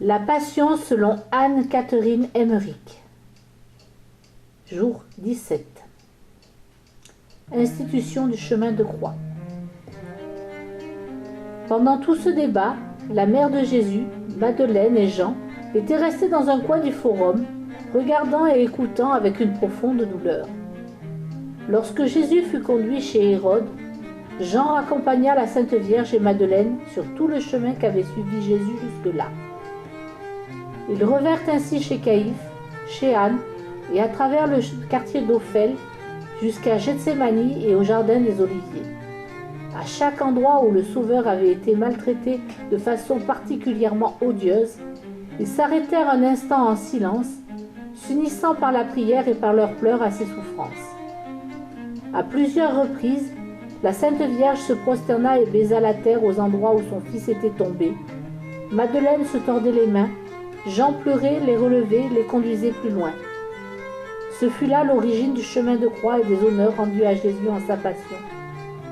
La Passion selon Anne-Catherine Emmerich. Jour 17. Institution du chemin de croix. Pendant tout ce débat, la mère de Jésus, Madeleine et Jean étaient restés dans un coin du forum, regardant et écoutant avec une profonde douleur. Lorsque Jésus fut conduit chez Hérode, Jean accompagna la Sainte Vierge et Madeleine sur tout le chemin qu'avait suivi Jésus jusque-là. Ils revinrent ainsi chez Caïphe, chez Anne, et à travers le quartier d'Ophel, jusqu'à Gethsémani et au jardin des Oliviers. À chaque endroit où le Sauveur avait été maltraité de façon particulièrement odieuse, ils s'arrêtèrent un instant en silence, s'unissant par la prière et par leurs pleurs à ses souffrances. À plusieurs reprises, la Sainte Vierge se prosterna et baisa la terre aux endroits où son fils était tombé. Madeleine se tordait les mains, Jean pleurait, les relevait, les conduisait plus loin. Ce fut là l'origine du chemin de croix et des honneurs rendus à Jésus en sa passion,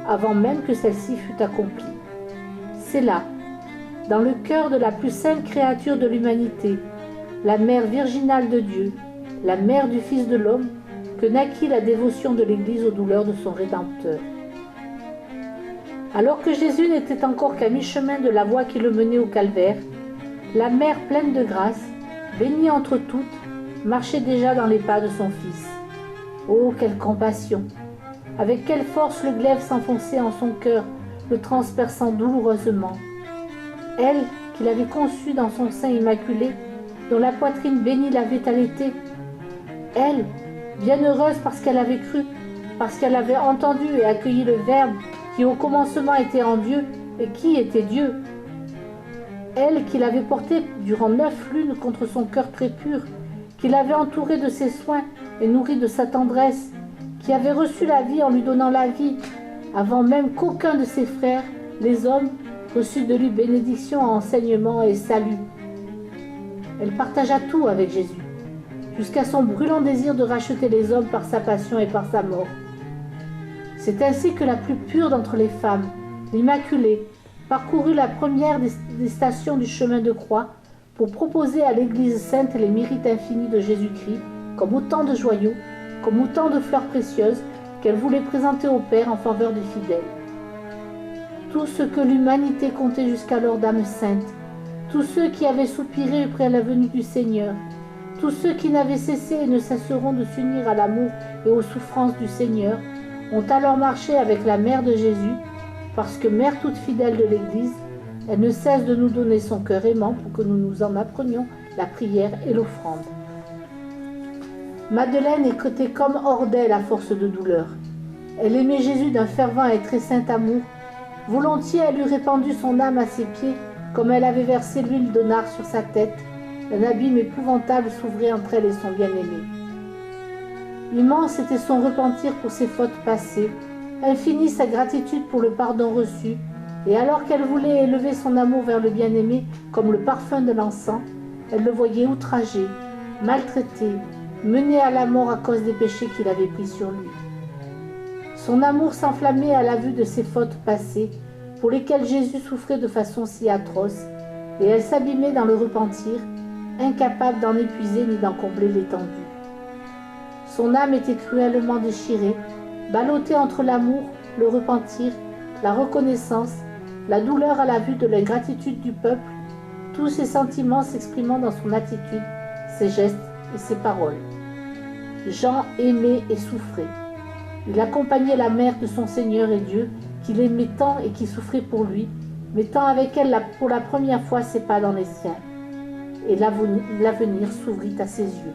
avant même que celle-ci fût accomplie. C'est là, dans le cœur de la plus sainte créature de l'humanité, la mère virginale de Dieu, la mère du Fils de l'homme, que naquit la dévotion de l'Église aux douleurs de son Rédempteur. Alors que Jésus n'était encore qu'à mi-chemin de la voie qui le menait au calvaire, la mère pleine de grâce, bénie entre toutes, marchait déjà dans les pas de son Fils. Oh, quelle compassion! Avec quelle force le glaive s'enfonçait en son cœur, le transperçant douloureusement. Elle, qui l'avait conçu dans son sein immaculé, dont la poitrine bénie l'avait allaité. Elle, bienheureuse parce qu'elle avait cru, parce qu'elle avait entendu et accueilli le Verbe qui au commencement était en Dieu et qui était Dieu. Elle qui l'avait porté durant 9 lunes contre son cœur très pur, qui l'avait entouré de ses soins et nourri de sa tendresse, qui avait reçu la vie en lui donnant la vie, avant même qu'aucun de ses frères, les hommes, reçût de lui bénédiction, enseignement et salut. Elle partagea tout avec Jésus, jusqu'à son brûlant désir de racheter les hommes par sa passion et par sa mort. C'est ainsi que la plus pure d'entre les femmes, l'Immaculée, parcourut la première des stations du chemin de croix pour proposer à l'Église sainte les mérites infinis de Jésus-Christ comme autant de joyaux, comme autant de fleurs précieuses qu'elle voulait présenter au Père en faveur des fidèles. Tout ce que l'humanité comptait jusqu'alors d'âmes saintes, tous ceux qui avaient soupiré après la venue du Seigneur, tous ceux qui n'avaient cessé et ne cesseront de s'unir à l'amour et aux souffrances du Seigneur, ont alors marché avec la mère de Jésus, parce que mère toute fidèle de l'Église, elle ne cesse de nous donner son cœur aimant pour que nous nous en apprenions la prière et l'offrande. Madeleine était comme hors d'elle à force de douleur. Elle aimait Jésus d'un fervent et très saint amour. Volontiers elle eût répandu son âme à ses pieds, comme elle avait versé l'huile de nard sur sa tête. Un abîme épouvantable s'ouvrait entre elle et son bien-aimé. Immense était son repentir pour ses fautes passées, infinie sa gratitude pour le pardon reçu, et alors qu'elle voulait élever son amour vers le bien-aimé comme le parfum de l'encens, elle le voyait outragé, maltraité, mené à la mort à cause des péchés qu'il avait pris sur lui. Son amour s'enflammait à la vue de ses fautes passées, pour lesquelles Jésus souffrait de façon si atroce, et elle s'abîmait dans le repentir, incapable d'en épuiser ni d'en combler l'étendue. Son âme était cruellement déchirée, ballottée entre l'amour, le repentir, la reconnaissance, la douleur à la vue de l'ingratitude du peuple, tous ces sentiments s'exprimant dans son attitude, ses gestes et ses paroles. Jean aimait et souffrait. Il accompagnait la mère de son Seigneur et Dieu, qu'il aimait tant et qui souffrait pour lui, mettant avec elle pour la première fois ses pas dans les siens. Et l'avenir s'ouvrit à ses yeux.